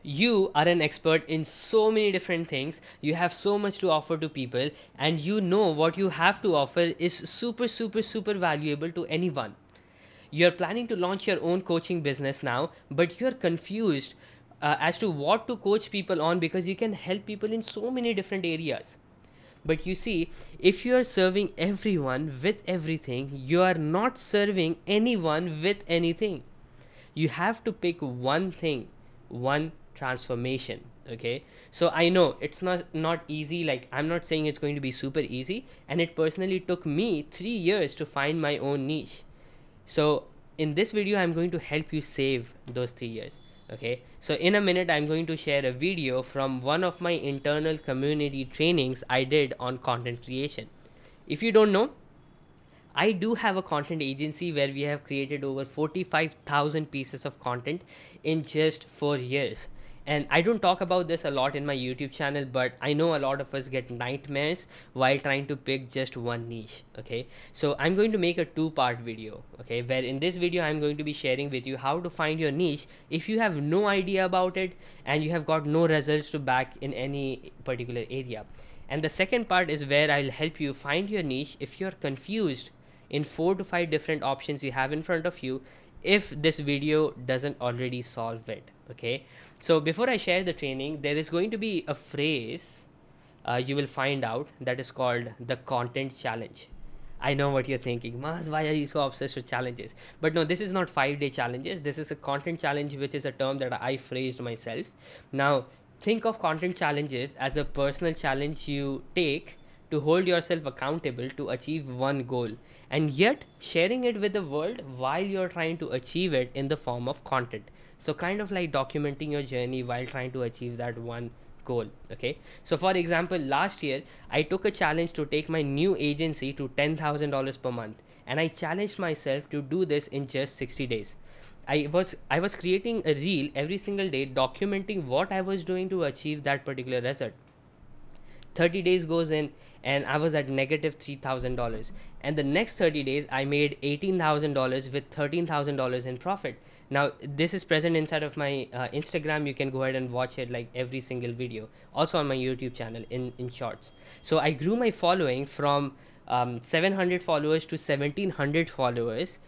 You are an expert in so many different things. You have so much to offer to people, and you know what you have to offer is super, super, super valuable to anyone. You're planning to launch your own coaching business now, but you're confused as to what to coach people on because you can help people in so many different areas. But you see, if you are serving everyone with everything, you are not serving anyone with anything. You have to pick one thing, one transformation. Okay, so I know it's not easy. Like, I'm not saying it's going to be super easy, and it personally took me 3 years to find my own niche. So in this video I'm going to help you save those 3 years. Okay, so in a minute I'm going to share a video from one of my internal community trainings I did on content creation. If you don't know, I do have a content agency where we have created over 45,000 pieces of content in just 4 years. And I don't talk about this a lot in my YouTube channel, but I know a lot of us get nightmares while trying to pick just one niche. Okay, so I'm going to make a two-part video. Okay, where in this video I'm going to be sharing with you how to find your niche if you have no idea about it and you have got no results to back in any particular area. And the second part is where I'll help you find your niche if you're confused in 4 to 5 different options you have in front of you, if this video doesn't already solve it. Okay, so before I share the training, there is going to be a phrase you will find out that is called the content challenge. I know what you're thinking, Mas, why are you so obsessed with challenges? But no, this is not 5-day challenges. This is a content challenge, which is a term that I phrased myself. Now, think of content challenges as a personal challenge you take to hold yourself accountable to achieve one goal, and yet sharing it with the world while you're trying to achieve it in the form of content. So, kind of like documenting your journey while trying to achieve that one goal. Okay, so for example, last year I took a challenge to take my new agency to $10,000 per month, and I challenged myself to do this in just 60 days. I was creating a reel every single day documenting what I was doing to achieve that particular result. 30 days goes in and I was at negative $3,000, and the next 30 days I made $18,000 with $13,000 in profit. Now this is present inside of my Instagram. You can go ahead and watch it, like every single video, also on my YouTube channel in shorts. So I grew my following from 700 followers to 1700 followers,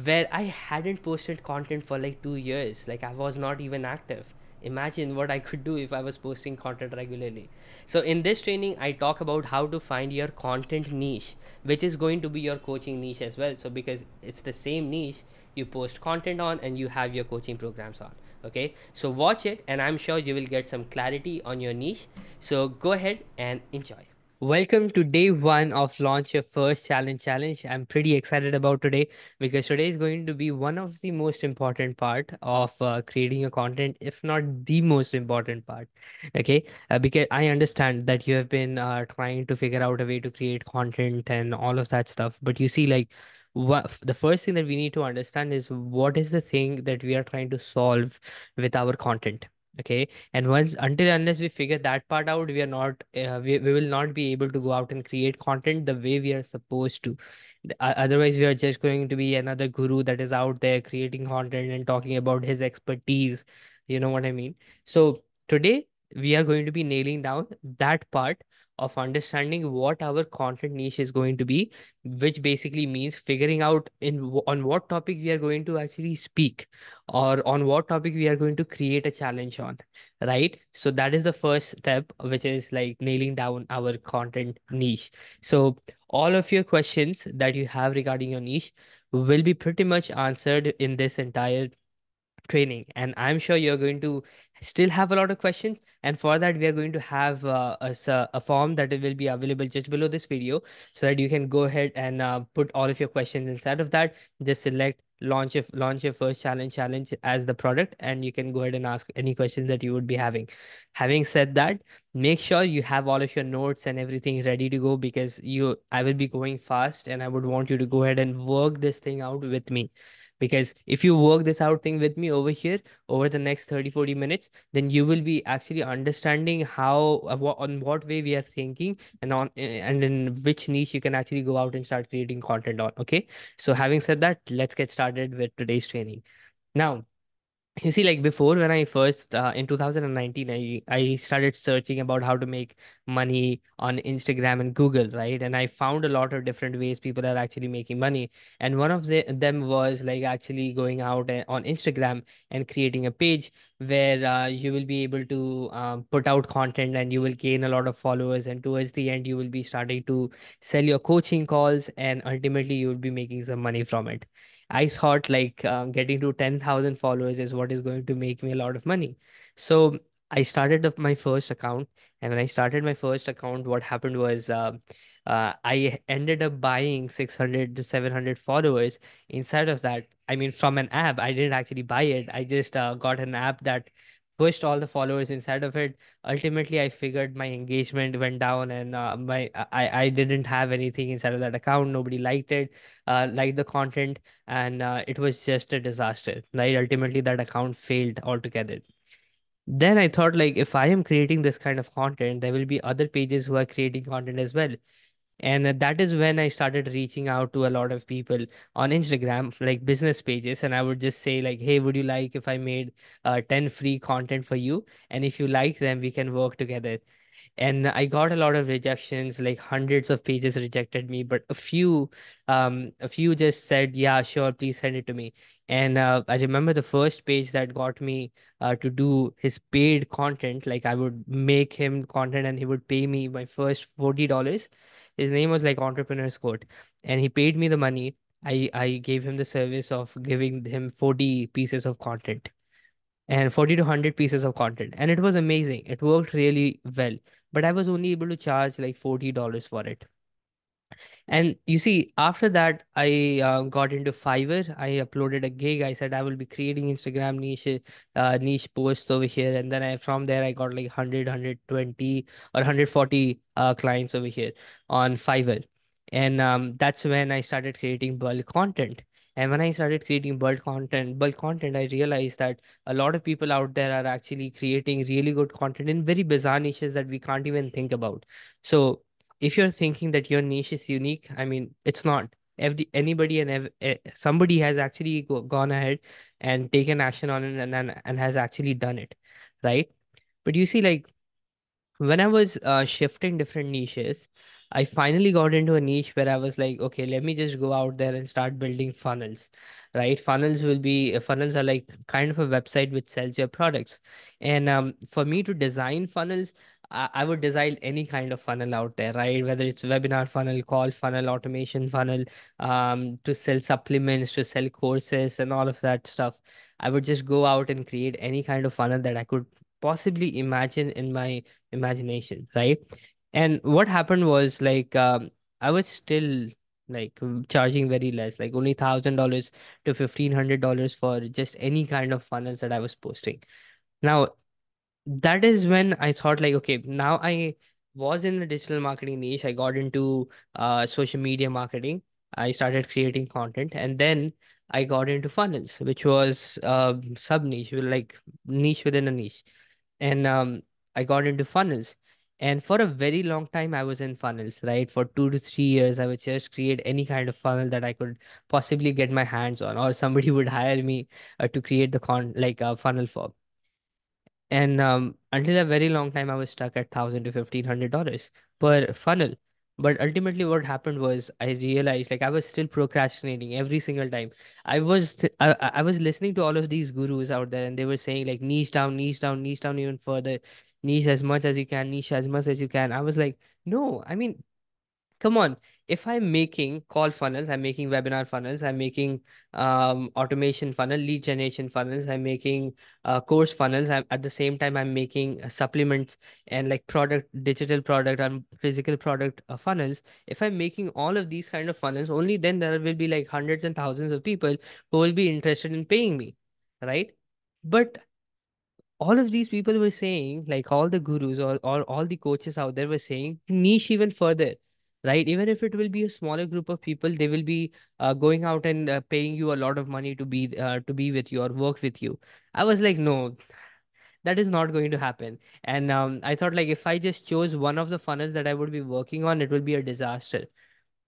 where I hadn't posted content for like 2 years. Like, I was not even active. Imagine what I could do if I was posting content regularly. So, in this training, I talk about how to find your content niche, which is going to be your coaching niche as well. So, because it's the same niche you post content on and you have your coaching programs on. Okay, so watch it, and I'm sure you will get some clarity on your niche. So, go ahead and enjoy. Welcome to day one of Launch Your First Challenge. I'm pretty excited about today because today is going to be one of the most important part of creating your content, if not the most important part. Okay, because I understand that you have been trying to figure out a way to create content and all of that stuff, but you see, like, the first thing that we need to understand is what is the thing that we are trying to solve with our content. Okay, and once until unless we figure that part out, we are not we will not be able to go out and create content the way we are supposed to. Otherwise, we are just going to be another guru that is out there creating content and talking about his expertise. You know what I mean? So today we are going to be nailing down that part of understanding what our content niche is going to be, which basically means figuring out on what topic we are going to actually speak, or on what topic we are going to create a challenge on, right? So that is the first step, which is like nailing down our content niche. So all of your questions that you have regarding your niche will be pretty much answered in this entire training, and I'm sure you're going to still have a lot of questions. And for that, we are going to have a form that will be available just below this video, so that you can go ahead and put all of your questions inside of that. Just select launch your first challenge as the product, and you can go ahead and ask any questions that you would be having. Having said that, make sure you have all of your notes and everything ready to go, because you I will be going fast, and I would want you to go ahead and work this thing out with me. Because if you work this out thing with me over here over the next 30-40 minutes, then you will be actually understanding how on what way we are thinking, and in which niche you can actually go out and start creating content on. Okay, so having said that, let's get started with today's training. Now, You see, like before, when I first in 2019, I started searching about how to make money on Instagram and Google, right? And I found a lot of different ways people are actually making money. And one of them was like actually going out on Instagram and creating a page where you will be able to put out content and you will gain a lot of followers. And towards the end, you will be starting to sell your coaching calls, and ultimately you will be making some money from it. I thought like getting to 10,000 followers is what is going to make me a lot of money. So I started up my first account. And when I started my first account, what happened was I ended up buying 600 to 700 followers inside of that. I mean, from an app. I didn't actually buy it. I just got an app that pushed all the followers inside of it. Ultimately, I figured my engagement went down, and I didn't have anything inside of that account. Nobody liked the content, and it was just a disaster, right? Ultimately that account failed altogether. Then I thought, like, if I am creating this kind of content, there will be other pages who are creating content as well. And that is when I started reaching out to a lot of people on Instagram, like business pages, and I would just say like, hey, would you like if I made 10 free content for you, and if you like them, we can work together. And I got a lot of rejections, like hundreds of pages rejected me, but a few just said, yeah, sure, please send it to me. And I remember the first page that got me to do his paid content. Like I would make him content and he would pay me my first $40. His name was like Entrepreneur's Code, and he paid me the money. I gave him the service of giving him 40 pieces of content, and 40 to 100 pieces of content, and it was amazing. It worked really well, but I was only able to charge like $40 for it. And you see, after that, I got into Fiverr. I uploaded a gig. I said I will be creating Instagram niche posts over here, and then from there I got like 100, 120, or 140 clients over here on Fiverr. And that's when I started creating bulk content. And when I started creating bulk content, I realized that a lot of people out there are actually creating really good content in very bizarre niches that we can't even think about. So if you're thinking that your niche is unique, I mean, it's not. Anybody and somebody has actually gone ahead and taken action on it, and has actually done it, right? But you see, like when I was shifting different niches, I finally got into a niche where I was like, okay, let me just go out there and start building funnels, right? Funnels are like kind of a website which sells your products. And for me to design funnels, I would design any kind of funnel out there, right? Whether it's webinar funnel, call funnel, automation funnel, to sell supplements, to sell courses, and all of that stuff. I would just go out and create any kind of funnel that I could possibly imagine in my imagination, right? And what happened was like I was still like charging very less, like only $1,000 to $1,500 for just any kind of funnels that I was posting. Now that is when I thought like, okay, now I was in the digital marketing niche. I got into social media marketing. I started creating content, and then I got into funnels, which was sub niche, like niche within a niche. And I got into funnels. And for a very long time, I was in funnels, right? For 2 to 3 years, I would just create any kind of funnel that I could possibly get my hands on, or somebody would hire me to create the like a funnel for. And until a very long time, I was stuck at $1,000 to $1,500 per funnel. But ultimately, what happened was I realized like I was still procrastinating every single time. I was listening to all of these gurus out there, and they were saying like niche down, niche down, niche down even further, niche as much as you can, niche as much as you can. I was like, no, I mean, come on. If I'm making call funnels, I'm making webinar funnels, I'm making automation funnel, lead generation funnels, I'm making course funnels. At the same time, I'm making supplements and like digital product and physical product funnels. If I'm making all of these kind of funnels, only then there will be like hundreds and thousands of people who will be interested in paying me, right? But all of these people were saying, like all the gurus or all the coaches out there were saying, niche even further, right? Even if it will be a smaller group of people, they will be going out and paying you a lot of money to be with you or work with you. I was like, no, that is not going to happen. And I thought like if I just chose one of the funnels that I would be working on, it will be a disaster.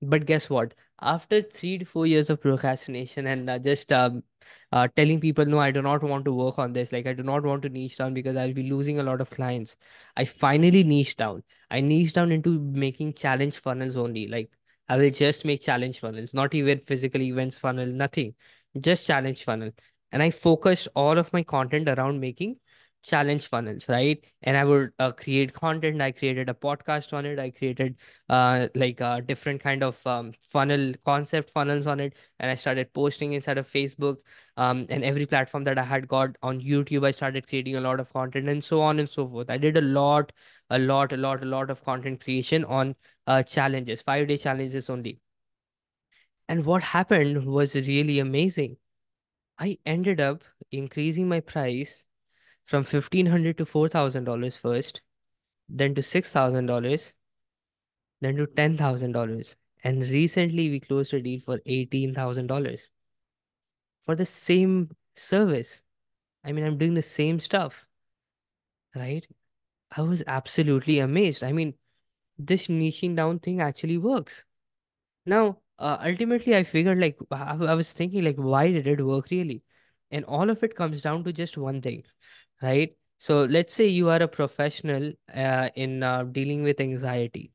But guess what? After 3 to 4 years of procrastination and just telling people, no, I do not want to work on this. Like, I do not want to niche down because I'll be losing a lot of clients. I finally niched down. I niched down into making challenge funnels only. Like, I will just make challenge funnels, not even physical events funnel, nothing, just challenge funnel. And I focused all of my content around making challenge funnels, right? And I would create content. I created a podcast on it. I created different kind of funnel concept funnels on it, and I started posting inside of Facebook, and every platform that I had got on YouTube. I started creating a lot of content and so on and so forth. I did a lot of content creation on challenges, 5 day challenges only. And what happened was really amazing. I ended up increasing my price from $1,500 to $4,000 first, then to $6,000, then to $10,000. And recently we closed a deal for $18,000 for the same service. I mean, I'm doing the same stuff, right? I was absolutely amazed. I mean, this niching down thing actually works. Now, ultimately, I figured like, I was thinking like, why did it work really? And all of it comes down to just one thing, right? So let's say you are a professional in dealing with anxiety.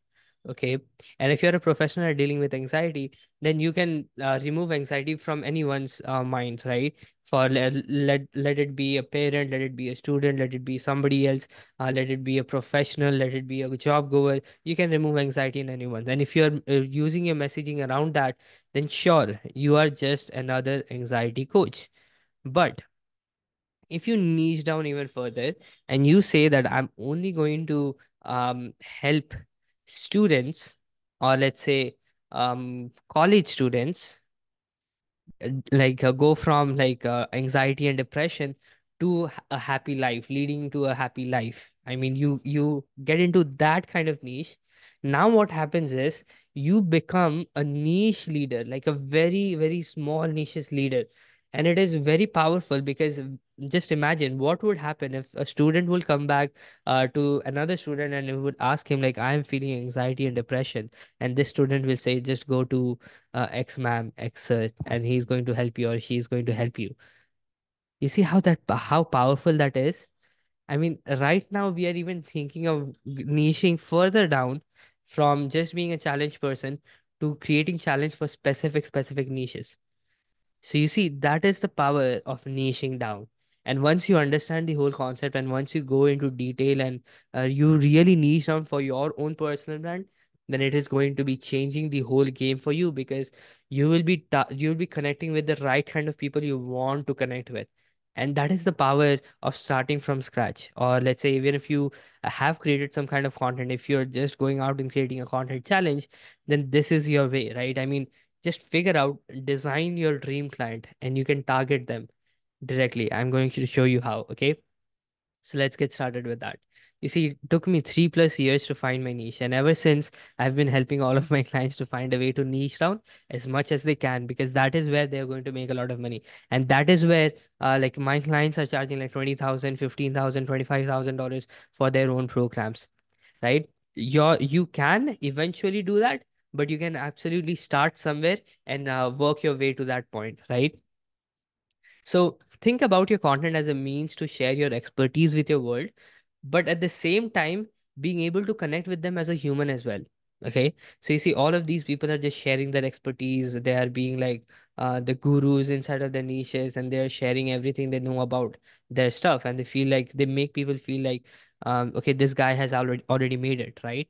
Okay. And if you're a professional at dealing with anxiety, then you can remove anxiety from anyone's minds, right? For let it be a parent, let it be a student, let it be somebody else, let it be a professional, let it be a job goer. You can remove anxiety in anyone. And if you're using your messaging around that, then sure, you are just another anxiety coach. But if you niche down even further and you say that I'm only going to help students, or let's say college students, go from anxiety and depression to a happy life, leading to a happy life. I mean, you get into that kind of niche. Now what happens is you become a niche leader, like a very very small niches leader. And it is very powerful because just imagine what would happen if a student will come back to another student and it would ask him like, I am feeling anxiety and depression, and this student will say, just go to X ma'am, X sir, and he's going to help you or she's going to help you. You see how powerful that is? I mean, right now we are even thinking of niching further down from just being a challenge person to creating challenge for specific niches. So you see, that is the power of niching down. And once you understand the whole concept and once you go into detail and you really niche down for your own personal brand, then it is going to be changing the whole game for you because you will be connecting with the right kind of people you want to connect with. And that is the power of starting from scratch. Or let's say, even if you have created some kind of content, if you're just going out and creating a content challenge, then this is your way, right? I mean, just figure out, design your dream client, and you can target them directly. I'm going to show you how. Okay. So let's get started with that. You see, it took me 3+ years to find my niche. And ever since, I've been helping all of my clients to find a way to niche down as much as they can, because that is where they're going to make a lot of money. And that is where, like, my clients are charging like 20,000, 15,000, $25,000 for their own programs, right? You can eventually do that, but you can absolutely start somewhere and work your way to that point, right? So think about your content as a means to share your expertise with your world, but at the same time being able to connect with them as a human as well. Okay. So you see, all of these people are just sharing their expertise. They are being like the gurus inside of their niches, and they're sharing everything they know about their stuff, and they feel like they make people feel like, okay, this guy has already made it, right?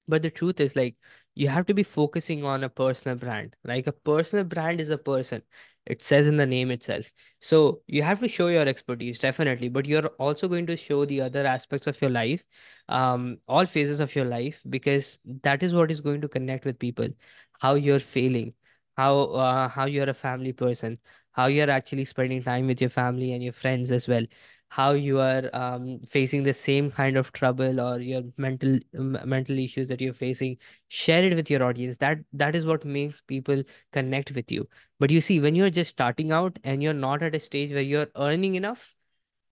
But the truth is, like, you have to be focusing on a personal brand. Like, a personal brand is a person. It says in the name itself. So you have to show your expertise, definitely, but you're also going to show the other aspects of your life, all phases of your life, because that is what is going to connect with people. How you're feeling, how you're a family person, how you're actually spending time with your family and your friends as well, how you are facing the same kind of trouble or your mental issues that you're facing. Share it with your audience. That is what makes people connect with you. But you see, when you're just starting out and you're not at a stage where you're earning enough,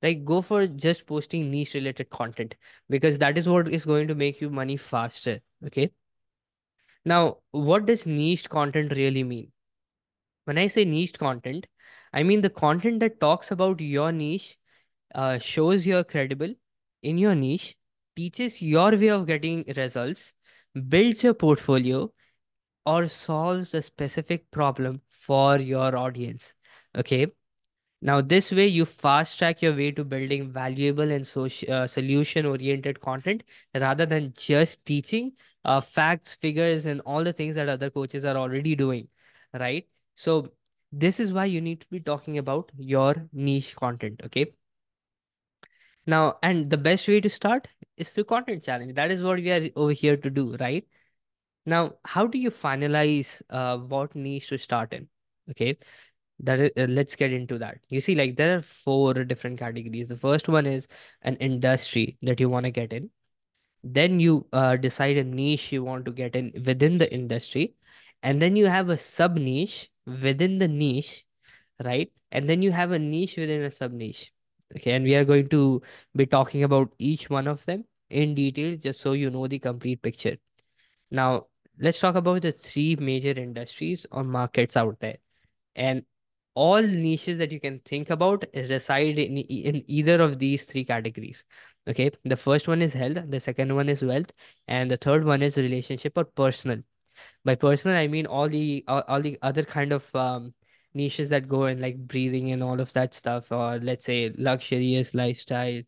like, go for just posting niche related content, because that is what is going to make you money faster. Okay. Now, what does niche content really mean? When I say niche content, I mean the content that talks about your niche, shows you're credible in your niche, teaches your way of getting results, builds your portfolio, or solves a specific problem for your audience. Okay. Now, this way, you fast track your way to building valuable and solution oriented content rather than just teaching facts, figures, and all the things that other coaches are already doing. Right. So, this is why you need to be talking about your niche content. Okay. Now, and the best way to start is through content challenge. That is what we are over here to do. Right. Now, how do you finalize what niche to start in? Okay, let's get into that. You see, like there are four different categories. The first one is an industry that you want to get in. Then you decide a niche you want to get in within the industry, and then you have a sub niche within the niche, right? And then you have a niche within a sub niche. Okay, and we are going to be talking about each one of them in detail, just so you know the complete picture. Now, let's talk about the three major industries or markets out there. And all niches that you can think about reside in either of these three categories. Okay. The first one is health, the second one is wealth, and the third one is relationship or personal. By personal, I mean all the other kind of niches that go in like breathing and all of that stuff, or let's say luxurious lifestyle,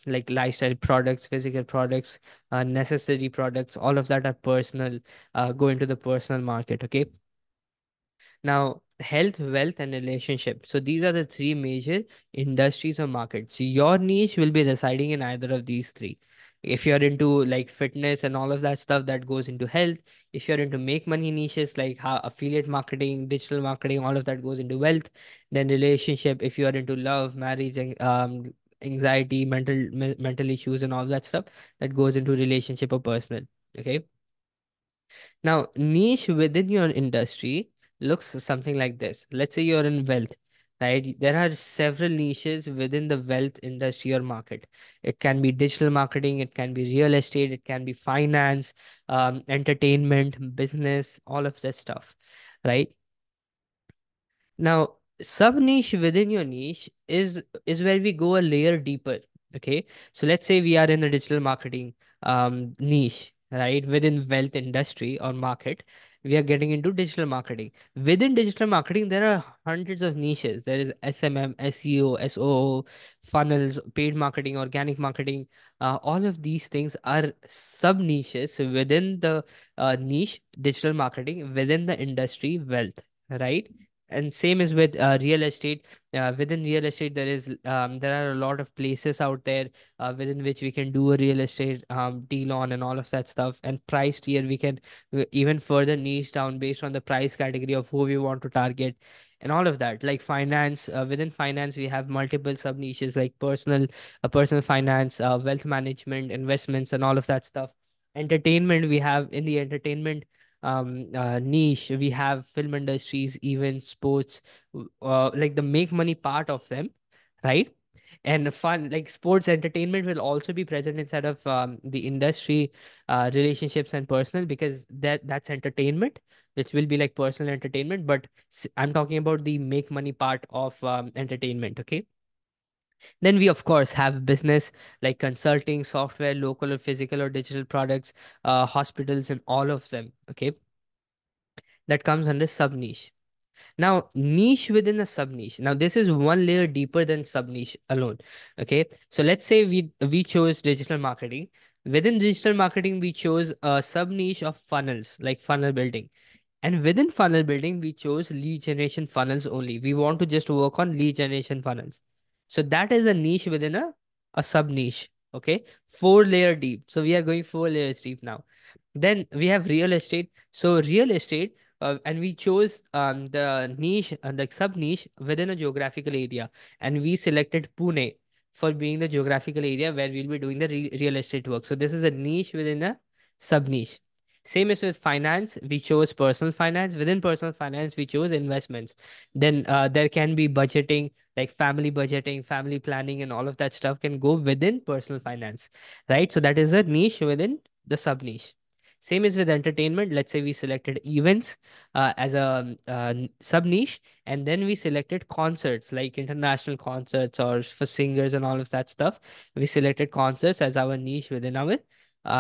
like lifestyle products, physical products, necessary products, all of that are personal, go into the personal market. Okay. Now, health, wealth, and relationship. So these are the three major industries or markets. So your niche will be residing in either of these three. If you're into like fitness and all of that stuff, that goes into health. If you're into make money niches like how affiliate marketing, digital marketing, all of that goes into wealth. Then relationship, if you're into love, marriage, and anxiety, mental issues, and all that stuff, that goes into relationship or personal. Okay. Now, niche within your industry looks something like this. Let's say you're in wealth, right? There are several niches within the wealth industry or market. It can be digital marketing, it can be real estate, it can be finance, entertainment, business, all of this stuff, right? Now, sub niche within your niche is where we go a layer deeper. Okay, so let's say we are in the digital marketing niche, right? Within wealth industry or market, we are getting into digital marketing. Within digital marketing, there are hundreds of niches. There is SMM, SEO, SOO, funnels, paid marketing, organic marketing. All of these things are sub niches within the niche digital marketing within the industry wealth, right? And same is with real estate. Within real estate, there are a lot of places out there within which we can do a real estate deal on and all of that stuff. And price tier, we can even further niche down based on the price category of who we want to target and all of that. Like finance, within finance we have multiple sub niches like personal finance, wealth management, investments, and all of that stuff. Entertainment, we have in the entertainment niche, we have film industries, events, sports, like the make money part of them, right? And fun, like sports entertainment will also be present inside of the industry, relationships and personal, because that's entertainment, which will be like personal entertainment. But I'm talking about the make money part of entertainment. Okay. Then we of course have business like consulting, software, local or physical or digital products, hospitals, and all of them. Okay, that comes under sub niche. Now, niche within a sub niche. Now, this is one layer deeper than sub niche alone. Okay, so let's say we chose digital marketing. Within digital marketing, we chose a sub niche of funnels, like funnel building. And within funnel building, we chose lead generation funnels only. We want to just work on lead generation funnels. So that is a niche within a sub niche. Okay, four layer deep. So we are going four layers deep now. Then we have real estate. So real estate, and we chose the niche, the sub niche within a geographical area, and we selected Pune for being the geographical area where we'll be doing the real estate work. So this is a niche within a sub niche. Same is with finance. We chose personal finance. Within personal finance, we chose investments. Then there can be budgeting, like family budgeting, family planning, and all of that stuff can go within personal finance, right? So that is a niche within the sub niche. Same is with entertainment. Let's say we selected events as a sub niche, and then we selected concerts like international concerts or for singers and all of that stuff. We selected concerts as our niche within our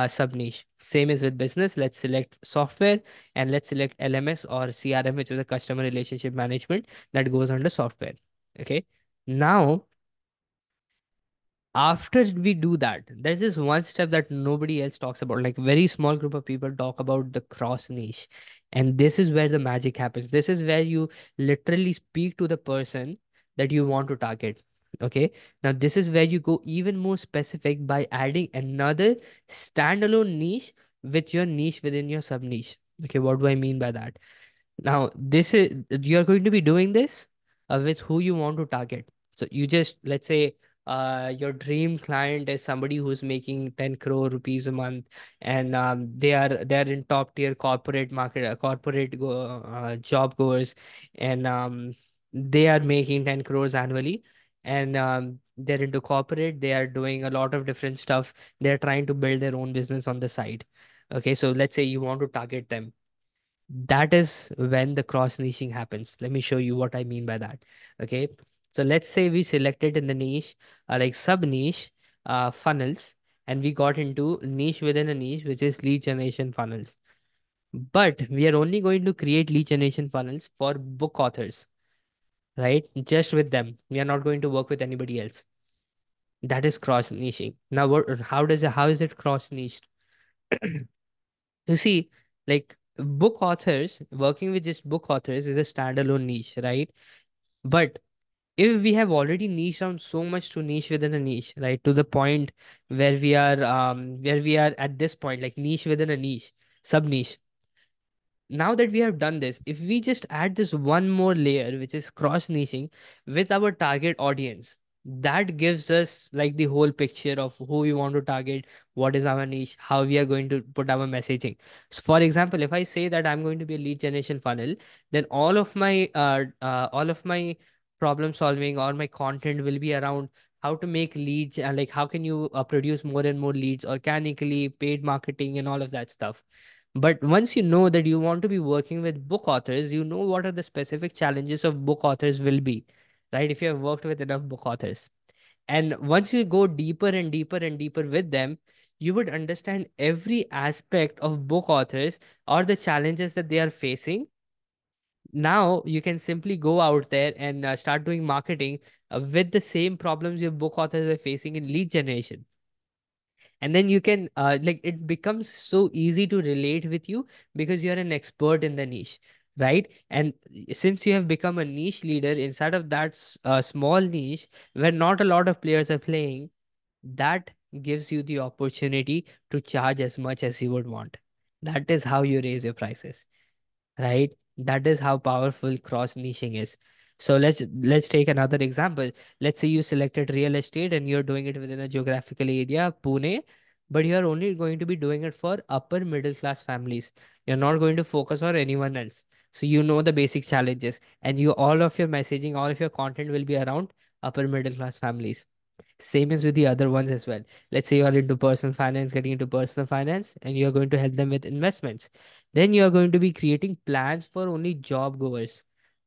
sub niche. Same is with business. Let's select software and let's select LMS or CRM, which is a customer relationship management that goes under software. Okay. Now, after we do that, there's this one step that nobody else talks about. Like very small group of people talk about the cross niche, and this is where the magic happens. This is where you literally speak to the person that you want to target. Okay, now this is where you go even more specific by adding another standalone niche with your niche within your sub niche. Okay, what do I mean by that? Now, this is you're going to be doing this with who you want to target. So you just, let's say, your dream client is somebody who's making 10 crore rupees a month, and they're in top tier corporate market, job goers, and they are making 10 crores annually, and they're into corporate. They are doing a lot of different stuff. They're trying to build their own business on the side. Okay, so let's say you want to target them. That is when the cross niching happens. Let me show you what I mean by that. Okay, so let's say we selected in the niche, like sub niche, funnels, and we got into niche within a niche, which is lead generation funnels. But we are only going to create lead generation funnels for book authors, right? Just with them. We are not going to work with anybody else. That is cross niching. Now, how is it cross niched? You see, like book authors, working with just book authors is a standalone niche, right? But if we have already niche down so much to niche within a niche, right, to the point where we are at this point, like niche within a niche, sub niche. Now that we have done this, if we just add this one more layer, which is cross niching with our target audience, that gives us like the whole picture of who we want to target, what is our niche, how we are going to put our messaging. So for example, if I say that I'm going to be a lead generation funnel, then all of my problem solving or my content will be around how to make leads, and like how can you produce more and more leads organically, paid marketing, and all of that stuff. But once you know that you want to be working with book authors, you know what are the specific challenges of book authors will be, right? If you have worked with enough book authors. And once you go deeper and deeper and deeper with them, you would understand every aspect of book authors or the challenges that they are facing. Now you can simply go out there and start doing marketing with the same problems your book authors are facing in lead generation. And then you can like it becomes so easy to relate with you because you're an expert in the niche, right? And since you have become a niche leader inside of that small niche where not a lot of players are playing, that gives you the opportunity to charge as much as you would want. That is how you raise your prices, right? That is how powerful cross niching is. So let's take another example. Let's say you selected real estate and you're doing it within a geographical area, Pune, but you're only going to be doing it for upper middle class families. You're not going to focus on anyone else. So you know the basic challenges, and you all of your messaging, all of your content will be around upper middle class families. Same is with the other ones as well. Let's say you are into personal finance, getting into personal finance, and you're going to help them with investments. Then you're going to be creating plans for only job goers,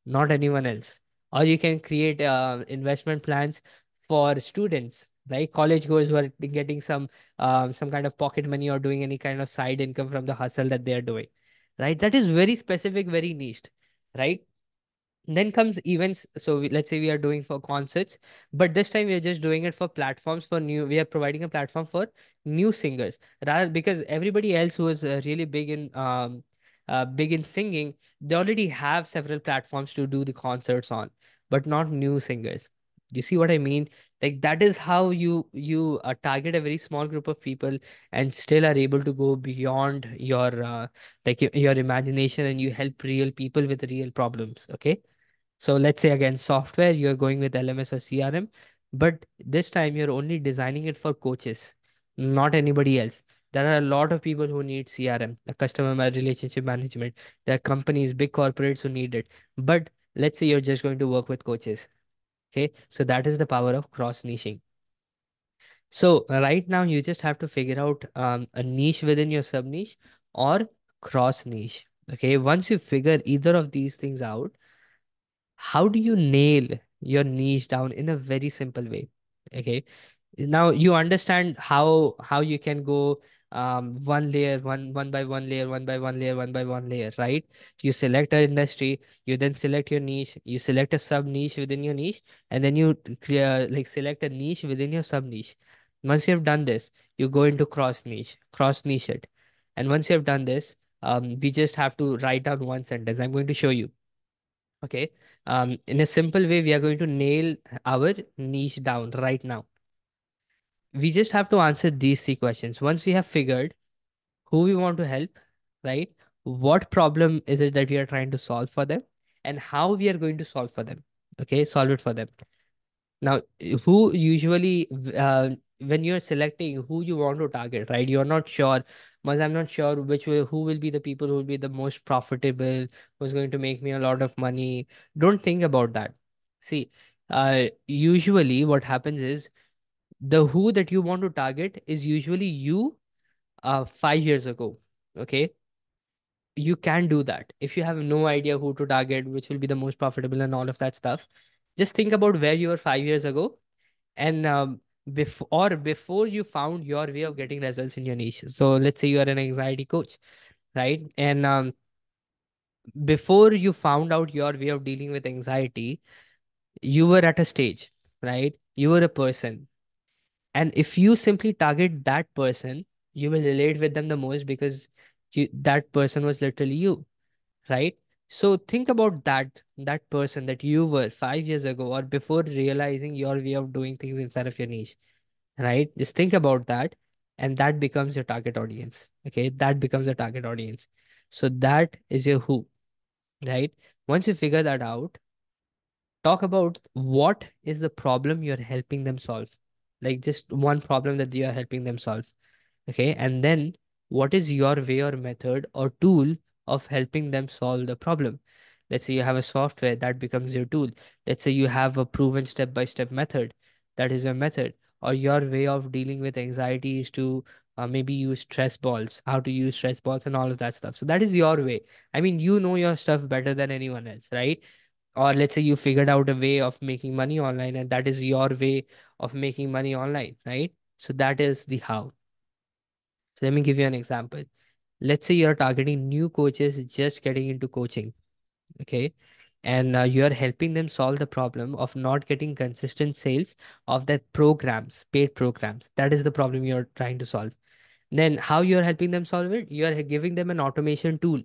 not anyone else. Or you can create investment plans for students, like college goers who are getting some kind of pocket money or doing any kind of side income from the hustle that they are doing. Right? That is very specific, very niched, right? Then comes events. So let's say we are doing for concerts, but this time we are just doing it for platforms for new. We are providing a platform for new singers, rather because everybody else who is really big in singing, they already have several platforms to do the concerts on, but not new singers. Do you see what I mean? Like that is how you target a very small group of people and still are able to go beyond your your imagination, and you help real people with real problems. Okay, so let's say again, software, you're going with LMS or CRM, but this time you're only designing it for coaches, not anybody else. There are a lot of people who need CRM, the relationship management. There are companies, big corporates who need it. But let's say you're just going to work with coaches. Okay. So that is the power of cross niching. So right now you just have to figure out a niche within your sub niche or cross niche. Okay, once you figure either of these things out, how do you nail your niche down in a very simple way? Okay, now you understand how you can go one layer, one by one layer, one by one layer, one by one layer, right? You select an industry, you then select your niche, you select a sub niche within your niche, and then you like select a niche within your sub niche. Once you have done this, you go into cross niche it. And once you have done this, we just have to write down one sentence. I'm going to show you. Okay, in a simple way, we are going to nail our niche down right now. We just have to answer these three questions. Once we have figured who we want to help, right? What problem is it that we are trying to solve for them, and how we are going to solve for them? Okay, solve it for them. Now, who usually, when you're selecting who you want to target, right? You're not sure, because I'm not sure who will be the people who will be the most profitable, who's going to make me a lot of money. Don't think about that. See, usually what happens is the who that you want to target is usually you 5 years ago. Okay, you can do that if you have no idea who to target, which will be the most profitable and all of that stuff. Just think about where you were 5 years ago, and before you found your way of getting results in your niche. So let's say you are an anxiety coach, right? And before you found out your way of dealing with anxiety, you were at a stage, right? You were a person. And if you simply target that person, you will relate with them the most, because that person was literally you, right? So think about that person that you were 5 years ago, or before realizing your way of doing things inside of your niche, right? Just think about that, and that becomes your target audience. Okay, that becomes your target audience. So that is your who, right? Once you figure that out, talk about what is the problem you're helping them solve, like just one problem that you are helping them solve. Okay, and then what is your way or method or tool of helping them solve the problem? Let's say you have a software, that becomes your tool. Let's say you have a proven step by step method, that is your method. Or your way of dealing with anxiety is to maybe use stress balls, how to use stress balls and all of that stuff. So that is your way. I mean, you know your stuff better than anyone else, right? Or let's say you figured out a way of making money online, and that is your way of making money online, right? So that is the how. So let me give you an example. Let's say you're targeting new coaches just getting into coaching, okay? And you're helping them solve the problem of not getting consistent sales of their programs, paid programs. That is the problem you're trying to solve. Then how you're helping them solve it? You're giving them an automation tool,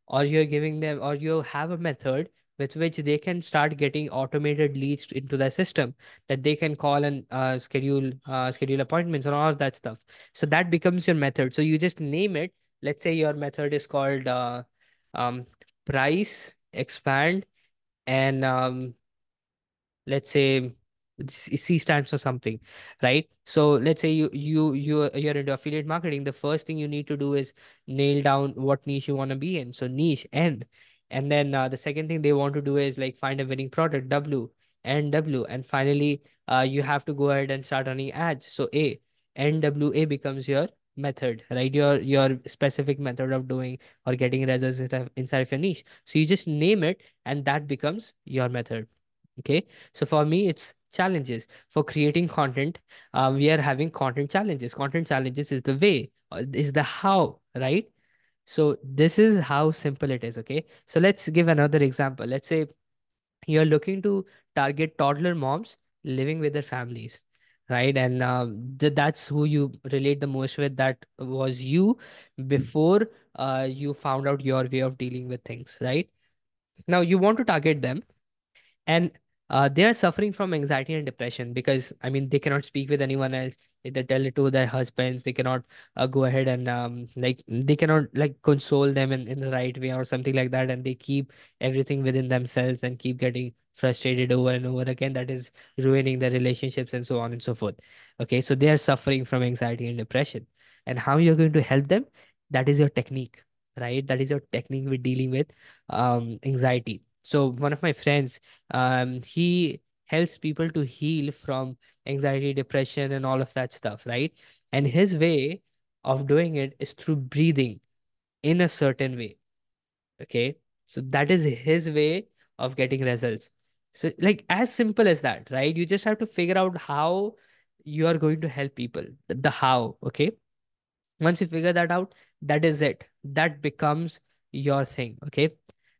or you're giving them, or you have a method with which they can start getting automated leads into the system, that they can call and schedule appointments and all of that stuff. So that becomes your method. So you just name it. Let's say your method is called um, price expand, and let's say C stands for something, right? So let's say you're into affiliate marketing. The first thing you need to do is nail down what niche you want to be in. So niche and then the second thing they want to do is like find a winning product, W, and finally you have to go ahead and start running ads. So A, NWA becomes your method, right? Your specific method of doing or getting results inside of your niche. So you just name it, and that becomes your method. Okay, so for me, it's challenges. For creating content, we are having content challenges. Content challenges is the way, is the how, right? So this is how simple it is. Okay, so let's give another example. Let's say you're looking to target toddler moms living with their families, right? And that's who you relate the most with. That was you before you found out your way of dealing with things, right? Now you want to target them, and they are suffering from anxiety and depression, because I mean they cannot speak with anyone else. If they tell it to their husbands, they cannot go ahead and like they cannot like console them in the right way or something like that, and they keep everything within themselves and keep getting frustrated over and over again. That is ruining their relationships and so on and so forth. Okay, so they are suffering from anxiety and depression, and how you're going to help them, that is your technique, right? That is your technique with dealing with anxiety. So one of my friends, he helps people to heal from anxiety, depression, and all of that stuff, right? And his way of doing it is through breathing. in a certain way. Okay. So that is his way of getting results. So, like, as simple as that, right? You just have to figure out how you are going to help people, the how. Okay. Once you figure that out, that is it. That becomes your thing. Okay.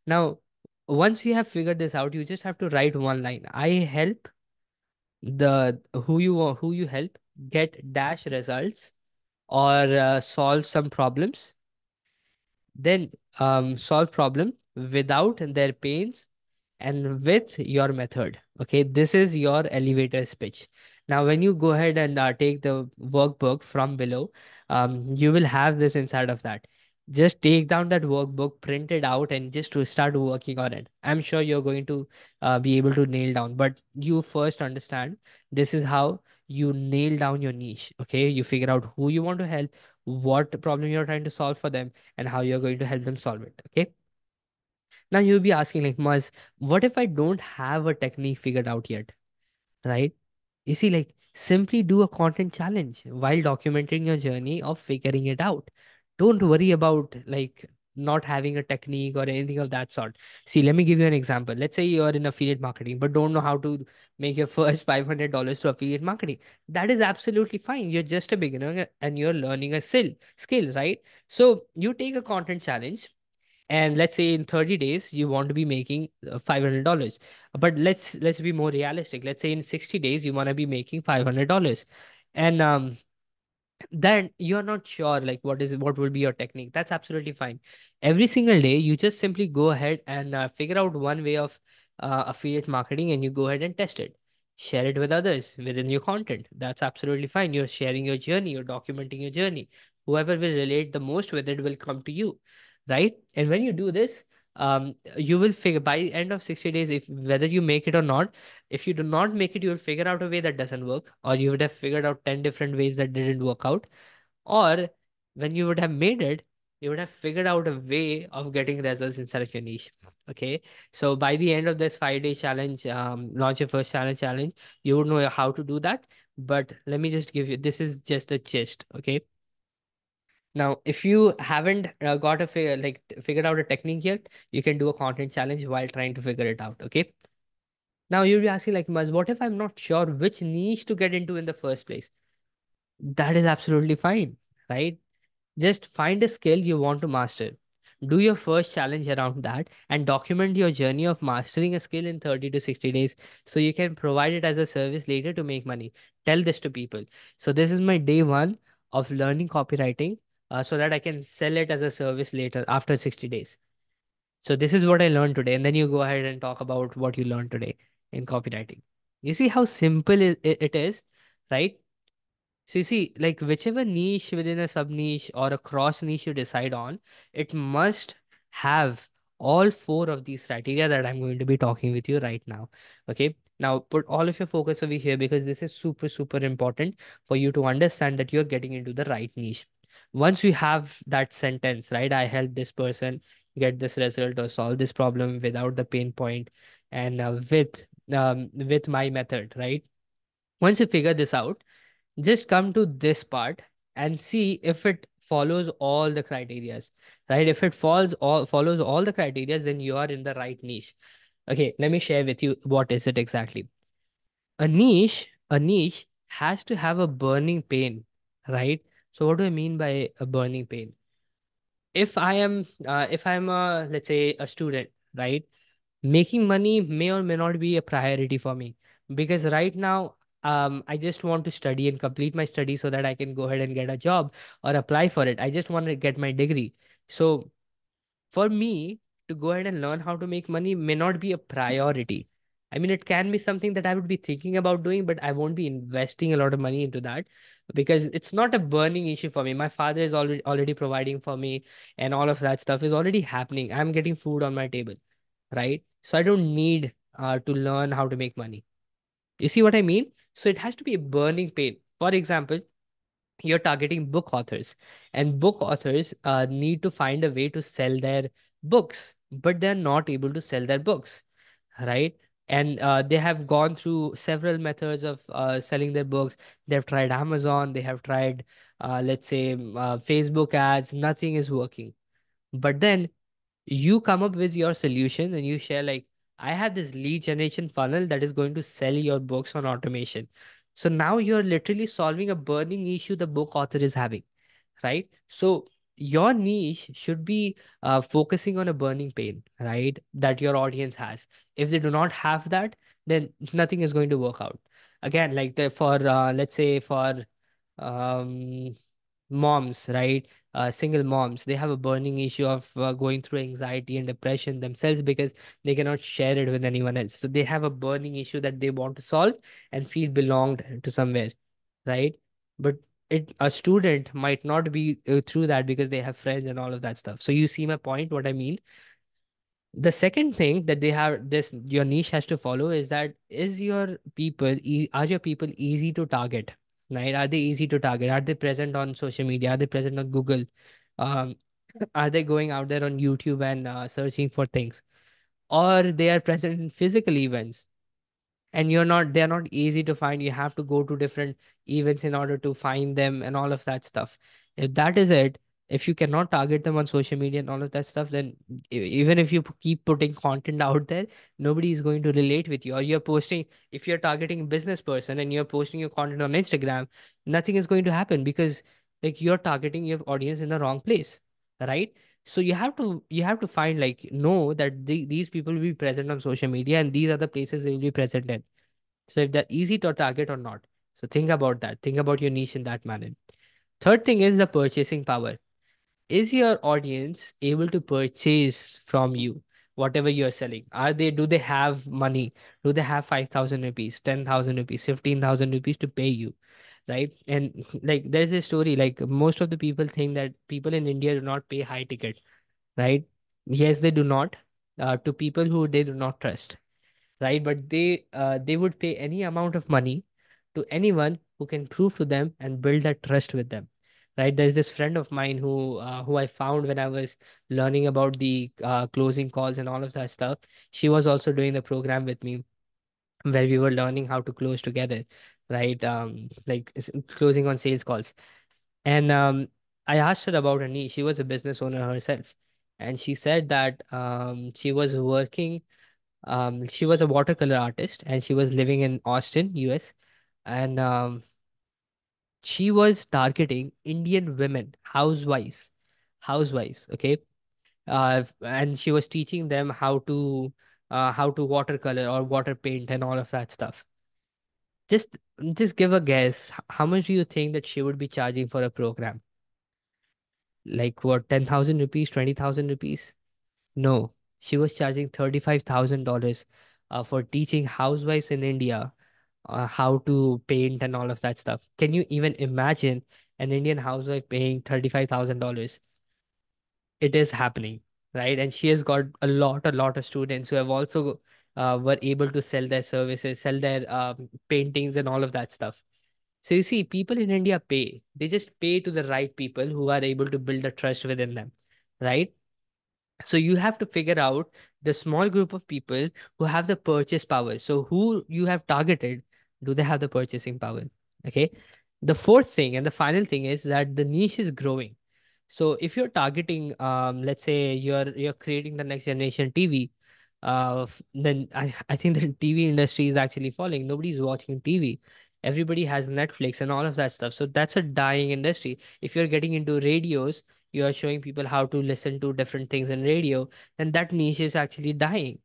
Now, once you have figured this out, you just have to write one line. I help the who you help get dash results, or solve some problems, then solve problem without their pains and with your method. Okay, this is your elevator speech. Now when you go ahead and take the workbook from below, you will have this inside of that. Just take down that workbook, print it out, and just to start working on it. I'm sure you're going to be able to nail down, but you first understand this is how you nail down your niche. Okay, you figure out who you want to help, what problem you're trying to solve for them, and how you're going to help them solve it. Okay. Now you'll be asking, like, Maz, what if I don't have a technique figured out yet? Right? You see, like, simply do a content challenge while documenting your journey of figuring it out. Don't worry about like not having a technique or anything of that sort. See, let me give you an example. Let's say you are in affiliate marketing, but don't know how to make your first $500 to affiliate marketing. That is absolutely fine. You're just a beginner and you're learning a skill, right? So you take a content challenge, and let's say in 30 days you want to be making $500, but let's be more realistic. Let's say in 60 days you want to be making $500, and then you're not sure like what will be your technique. That's absolutely fine. Every single day you just simply go ahead and figure out one way of affiliate marketing, and you go ahead and test it, share it with others within your content. That's absolutely fine. You're sharing your journey, you're documenting your journey. Whoever will relate the most with it will come to you, right? And when you do this, you will figure by the end of 60 days if whether you make it or not. If you do not make it, you will figure out a way that doesn't work, or you would have figured out 10 different ways that didn't work out. Or when you would have made it, you would have figured out a way of getting results inside of your niche. Okay. So by the end of this 5-day challenge, launch your first challenge, you would know how to do that. But let me just give you, this is just a gist. Okay. Now, if you haven't got figured out a technique yet, you can do a content challenge while trying to figure it out. Okay. Now you'll be asking, like, Maz, what if I'm not sure which niche to get into in the first place? That is absolutely fine, right? Just find a skill you want to master. Do your first challenge around that and document your journey of mastering a skill in 30 to 60 days so you can provide it as a service later to make money. Tell this to people. So, this is my day one of learning copywriting so that I can sell it as a service later after 60 days. So, this is what I learned today. And then you go ahead and talk about what you learned today in copywriting. You see how simple it is, right? So you see, like whichever niche within a sub niche or a cross niche you decide on, it must have all four of these criteria that I'm going to be talking with you right now. Okay. Now put all of your focus over here because this is super, super important for you to understand that you're getting into the right niche. Once we have that sentence, right? I help this person get this result or solve this problem without the pain point and with my method, right? Once you figure this out, just come to this part and see if it follows all the criterias, right? If it follows all the criterias, then you are in the right niche. Okay, let me share with you what is it exactly. A niche has to have a burning pain, right? So what do I mean by a burning pain? If I'm a, let's say, a student, right? Making money may or may not be a priority for me because right now I just want to study and complete my study so that I can go ahead and get a job or apply for it. I just want to get my degree. So for me to go ahead and learn how to make money may not be a priority. I mean, it can be something that I would be thinking about doing, but I won't be investing a lot of money into that because it's not a burning issue for me. My father is already providing for me, and all of that stuff is already happening. I'm getting food on my table, right? So I don't need to learn how to make money. You see what I mean? So it has to be a burning pain. For example, you're targeting book authors, and book authors need to find a way to sell their books, but they're not able to sell their books, right? And they have gone through several methods of selling their books. They've tried Amazon, they have tried, let's say, Facebook ads. Nothing is working, But then you come up with your solution and you share like, I have this lead generation funnel that is going to sell your books on automation. So now you're literally solving a burning issue the book author is having, right? So your niche should be focusing on a burning pain, right, that your audience has. If they do not have that, then nothing is going to work out. Again, like for let's say for um moms, right? Single moms, they have a burning issue of going through anxiety and depression themselves because they cannot share it with anyone else. So they have a burning issue that they want to solve and feel belonged to somewhere, right? But a student might not be through that because they have friends and all of that stuff. So you see my point, what I mean? The second thing that they have, this your niche has to follow, is that is your people are your people easy to target, right? Are they easy to target? Are they present on social media? Are they present on Google? um, are they going out there on YouTube and searching for things, or they are present in physical events and they're not easy to find? You have to go to different events in order to find them and all of that stuff. If that is it, if you cannot target them on social media and all of that stuff, then even if you keep putting content out there, nobody is going to relate with you. Or you're posting, if you're targeting a business person and you're posting your content on Instagram, nothing is going to happen because like you're targeting your audience in the wrong place, right? So you have to find, like, know that these people will be present on social media and these are the places they will be present in. So if they're easy to target or not. So think about that. Think about your niche in that manner. Third thing is the purchasing power. Is your audience able to purchase from you whatever you're selling? Do they have money? Do they have 5,000 rupees, 10,000 rupees, 15,000 rupees to pay you? Right. And like there's a story, like most of the people think that people in India do not pay high ticket, right? Yes, they do not, to people who they do not trust, right? But they would pay any amount of money to anyone who can prove to them and build that trust with them, right? There's this friend of mine who I found when I was learning about the closing calls and all of that stuff. She was also doing the program with me where we were learning how to close together, right? Closing on sales calls. And I asked her about her niche. She was a business owner herself, and she said that she was a watercolor artist and she was living in Austin, US. And she was targeting Indian women, housewives, okay? And she was teaching them how to watercolor or water paint and all of that stuff. Just just give a guess. How much do you think that she would be charging for a program? Like what, 10,000 rupees, 20,000 rupees? No, she was charging $35,000 for teaching housewives in India how to paint and all of that stuff. Can you even imagine an Indian housewife paying $35,000? It is happening, right? And she has got a lot of students who have also were able to sell their services, sell their paintings and all of that stuff. So you see, people in India pay. They just pay to the right people who are able to build a trust within them, right? So you have to figure out the small group of people who have the purchase power. So who you have targeted, do they have the purchasing power? Okay. The fourth thing and the final thing is that the niche is growing. So if you're targeting, let's say you're creating the next generation TV, then I think the TV industry is actually falling. Nobody's watching TV. Everybody has Netflix and all of that stuff. So that's a dying industry. If you're getting into radios, you are showing people how to listen to different things in radio, then that niche is actually dying.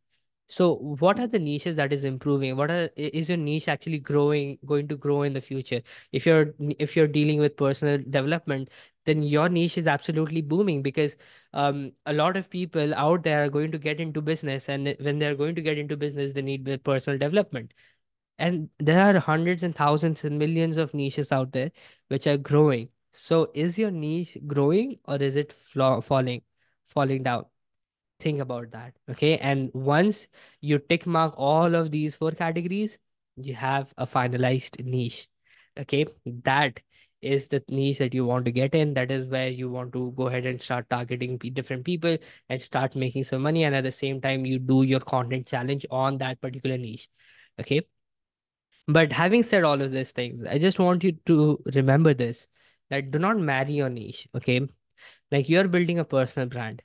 So what are the niches that is improving? Is your niche actually going to grow in the future? If you're dealing with personal development, then your niche is absolutely booming because a lot of people out there are going to get into business, and when they're going to get into business, they need personal development. And there are hundreds and thousands and millions of niches out there which are growing. So is your niche growing or is it falling down? Think about that. Okay. And once you tick mark all of these four categories, you have a finalized niche. Okay. That is the niche that you want to get in. That is where you want to go ahead and start targeting different people and start making some money. And at the same time, you do your content challenge on that particular niche. Okay. But having said all of these things, I just want you to remember this, that do not marry your niche. Okay. Like you're building a personal brand.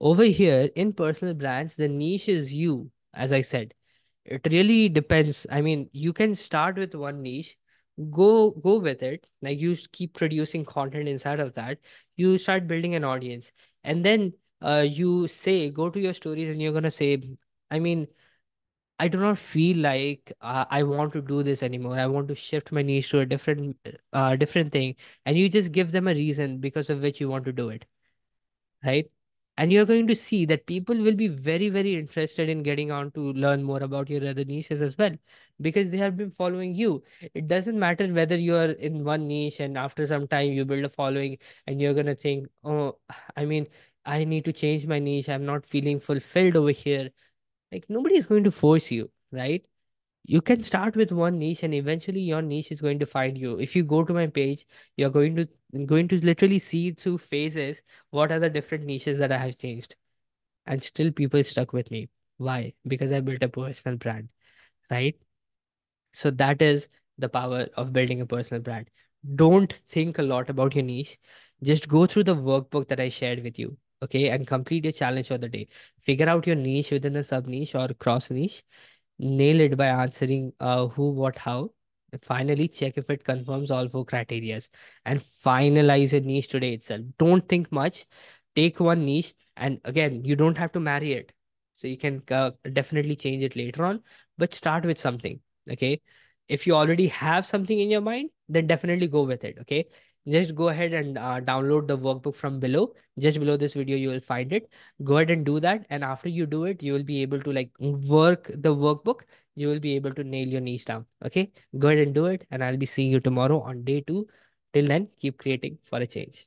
Over here in personal brands, the niche is you, as I said. It really depends. I mean, you can start with one niche, go with it. Like you keep producing content inside of that. You start building an audience, and then you say go to your stories, and you're gonna say, I mean, I do not feel like I want to do this anymore. I want to shift my niche to a different thing, and you just give them a reason because of which you want to do it, right? And you're going to see that people will be very, very interested in getting on to learn more about your other niches as well, because they have been following you. It doesn't matter whether you're in one niche and after some time you build a following and you're going to think, oh, I mean, I need to change my niche. I'm not feeling fulfilled over here. Like, nobody is going to force you, right? You can start with one niche and eventually your niche is going to find you. If you go to my page, you're going to literally see through phases what are the different niches that I have changed, and still people stuck with me. Why? Because I built a personal brand, right? So that is the power of building a personal brand. Don't think a lot about your niche. Just go through the workbook that I shared with you, okay, and complete your challenge for the day. Figure out your niche within a sub niche or cross niche. Nail it by answering who, what, how. And finally, check if it confirms all four criterias and finalize your niche today itself. Don't think much. Take one niche, and again, you don't have to marry it. So you can definitely change it later on, but start with something. Okay. If you already have something in your mind, then definitely go with it. Okay. Just go ahead and download the workbook from below. Just below this video, you will find it. Go ahead and do that, and after you do it, you will be able to like work the workbook. You will be able to nail your niche down. Okay, go ahead and do it, and I'll be seeing you tomorrow on day 2. Till then, keep creating for a change.